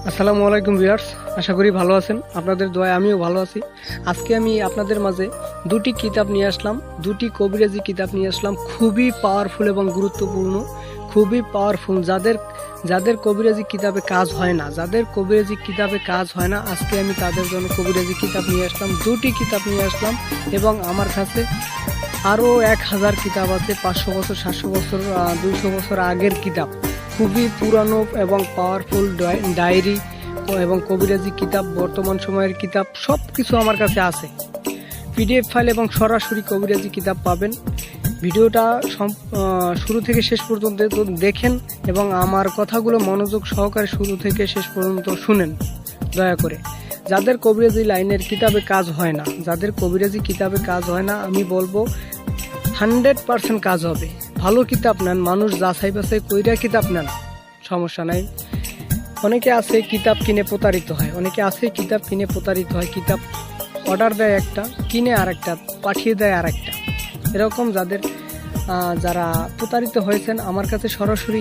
আসসালামু আলাইকুম ভিউয়ার্স, আশা করি ভালো আছেন। আপনাদের দোয়ায় আমিও ভালো আছি। আজকে আমি আপনাদের মাঝে দুটি কিতাব নিয়ে আসলাম, দুটি কবিরাজি কিতাব নিয়ে আসলাম, খুবই পাওয়ারফুল এবং গুরুত্বপূর্ণ, খুবই পাওয়ারফুল। যাদের কবিরাজি কিতাবে কাজ হয় না, আজকে আমি তাদের জন্য কবিরাজি কিতাব নিয়ে আসলাম, দুটি কিতাব নিয়ে আসলাম। এবং আমার কাছে আরও 1000 কিতাব আছে, 500 বছর, 700 বছর, 200 বছর আগের কিতাব, খুবই পুরানো এবং পাওয়ারফুল ডায়েরি এবং কবিরাজি কিতাব, বর্তমান সময়ের কিতাব, সব কিছু আমার কাছে আছে। পিডিএফ ফাইল এবং সরাসরি কবিরাজি কিতাব পাবেন। ভিডিওটা শুরু থেকে শেষ পর্যন্ত দেখেন এবং আমার কথাগুলো মনোযোগ সহকারে শুরু থেকে শেষ পর্যন্ত শুনেন দয়া করে। যাদের কবিরাজি লাইনের কিতাবে কাজ হয় না, আমি বলবো 100% কাজ হবে। ভালো কিতাব নেন, মানুষ যাচাই বাছাই কইরা কিতাব নেন, সমস্যা নাই। অনেকে আছে কিতাব কিনে প্রতারিত হয়, কিতাব অর্ডার দেয় একটা, কিনে আরেকটা, পাঠিয়ে দেয় আরেকটা। এরকম যারা প্রতারিত হয়েছেন আমার কাছে সরাসরি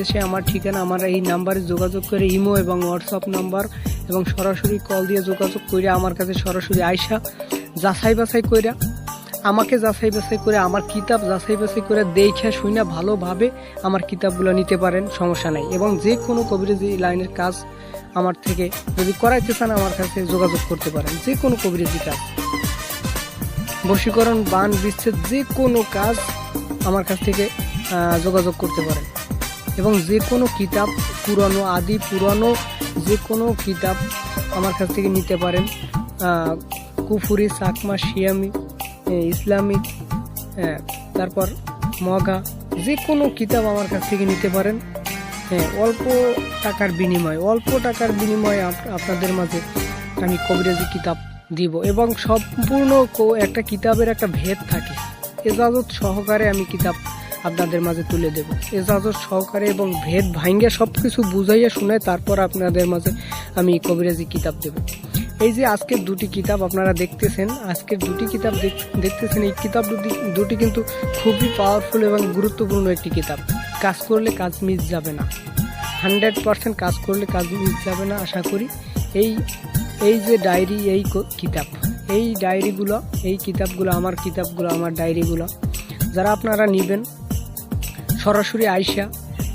এসে আমার ঠিকানা, আমার এই নাম্বারে যোগাযোগ করে, ইমো এবং হোয়াটসঅ্যাপ নাম্বার এবং সরাসরি কল দিয়ে যোগাযোগ করে আমার কাছে সরাসরি আইসা যাচাই বাছাই কইরা, আমাকে যাচাই বাছাই করে, আমার কিতাব যাচাই বাছাই করে দেখে শুনে ভালোভাবে আমার কিতাবগুলো নিতে পারেন, সমস্যা নাই। এবং যে কোনো কবিরাজি লাইনের কাজ আমার থেকে যদি করাইতে চান আমার কাছে যোগাযোগ করতে পারেন। যে কোনো কবিরাজি কাজ, বশীকরণ, বান, বিচ্ছেদ, যে কোনো কাজ আমার কাছ থেকে যোগাযোগ করতে পারেন। এবং যে কোনো কিতাব, পুরানো যে কোনো কিতাব আমার কাছ থেকে নিতে পারেন। কুফুরি, চাকমা, শিয়ামি, ইসলামিক, তারপর মগা, যে কোনো কিতাব আমার কাছ থেকে নিতে পারেন। অল্প টাকার বিনিময়ে আপনাদের মাঝে আমি কবিরাজি কিতাব দিব। এবং সম্পূর্ণ একটা কিতাবের একটা ভেদ থাকে, এজাজত সহকারে আমি কিতাব আপনাদের মাঝে তুলে দেব, এজাজত সহকারে এবং ভেদ ভাঙ্গে সব কিছু বুঝাইয়া শুনে তারপর আপনাদের মাঝে আমি কবিরাজি কিতাব দেব। এই যে আজকের দুটি কিতাব আপনারা দেখতেছেন, এই কিতাব দুটি কিন্তু খুবই পাওয়ারফুল এবং গুরুত্বপূর্ণ একটি কিতাব। কাজ করলে কাজ মিস যাবে না, 100% কাজ করলে কাজ মিস যাবে না আশা করি। এই যে ডায়েরি, এই ডায়েরিগুলো, এই কিতাবগুলো, আমার ডায়েরিগুলো যারা আপনারা নেবেন সরাসরি আইসা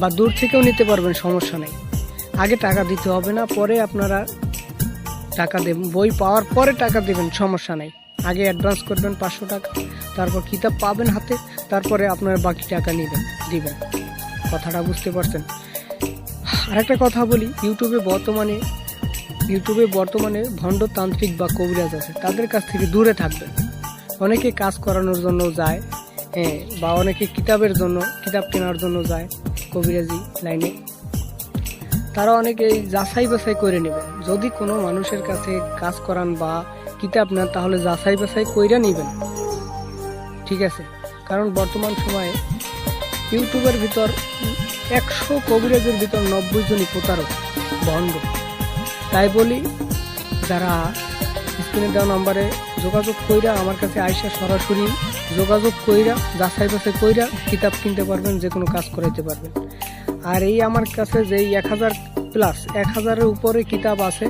বা দূর থেকেও নিতে পারবেন, সমস্যা নেই। আগে টাকা দিতে হবে না, পরে আপনারা টাকা দেবেন, বই পাওয়ার পরে টাকা দেবেন, সমস্যা নেই। আগে অ্যাডভান্স করবেন 500 টাকা, তারপর কিতাব পাবেন হাতে, তারপরে আপনারা বাকি টাকা দিবেন। কথাটা বুঝতে পারছেন? আরেকটা কথা বলি, ইউটিউবে বর্তমানে ভণ্ড তান্ত্রিক বা কবিরাজ আছে, তাদের কাছ থেকে দূরে থাকবেন। অনেকে কাজ করানোর জন্য যায়, বা অনেকে কিতাব কেনার জন্য যায় কবিরাজি লাইনে। তারা অনেকে যাচাই বাছাই করে নেবেন। যদি কোনো মানুষের কাছে কাজ করান বা কিতাব নেন, তাহলে যাচাই বাছাই কইরা নেবেন, ঠিক আছে? কারণ বর্তমান সময়ে ইউটিউবের ভিতর 100 কবিরাজের ভিতর 90 জনই প্রতারক, ভণ্ড। তাই বলি, যারা স্ক্রিনে দেওয়া নাম্বারে যোগাযোগ কইরা আমার কাছে আইসা সরাসরি যোগাযোগ কইরা যাচাই বাছাই কইরা কিতাব কিনতে পারবেন, যে কোনো কাজ করাইতে পারবেন। আর এই আমার কাছে যেই 1000+ উপরে কিতাব আছে,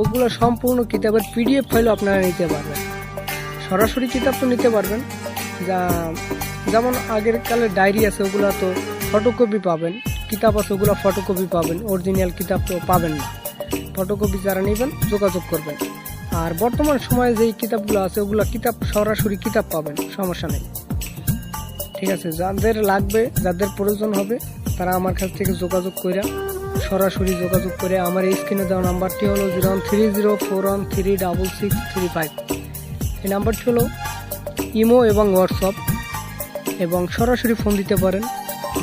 ওগুলো সম্পূর্ণ কিতাবের পিডিএফ ফাইলও আপনারা নিতে পারবেন। সরাসরি কিতাব তো নিতে পারবেন, যেমন আগের কালের ডায়েরি আছে, ওগুলো তো ফটোকপি পাবেন, কিতাব আছে ওগুলো ফটোকপি পাবেন, অরিজিনাল কিতাব তো পাবেন না। ফটোকপি যারা নেবেন যোগাযোগ করবেন। আর বর্তমান সময়ে যেই কিতাবগুলো আছে ওগুলো সরাসরি কিতাব পাবেন, সমস্যা নেই, ঠিক আছে? যাদের লাগবে, যাদের প্রয়োজন হবে, তারা আমার কাছ থেকে সরাসরি যোগাযোগ করে, আমার এই স্ক্রিনে দেওয়া নাম্বারটি হলো 0130413665। এই নাম্বারটি হলো ইমো এবং হোয়াটসঅ্যাপ, এবং সরাসরি ফোন দিতে পারেন।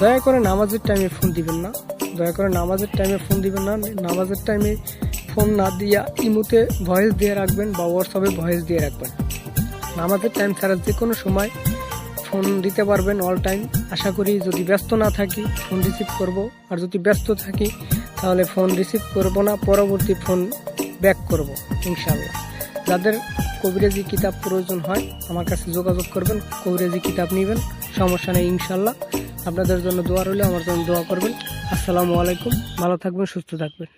দয়া করে নামাজের টাইমে ফোন দিবেন না, নামাজের টাইমে ফোন না দিয়া ইমোতে ভয়েস দিয়ে রাখবেন বা হোয়াটসঅ্যাপে ভয়েস দিয়ে রাখবেন। নামাজের টাইম ছাড়া যে কোনো সময় ফোন দিতে পারবেন, অল টাইম। আশা করি যদি ব্যস্ত না থাকি ফোন রিসিভ করব, আর যদি ব্যস্ত থাকি তাহলে ফোন রিসিভ করব না, পরবর্তী ফোন ব্যাক করব ইনশাআল্লাহ। যাদের কবিরাজি কিতাব প্রয়োজন হয় আমার কাছে যোগাযোগ করবেন, কবিরাজি কিতাব নেবেন, সমস্যা নেই ইনশাআল্লাহ। আপনাদের জন্য দোয়া রইলে, আমার জন্য দোয়া করবেন। আসসালামু আলাইকুম, ভালো থাকবেন, সুস্থ থাকবেন।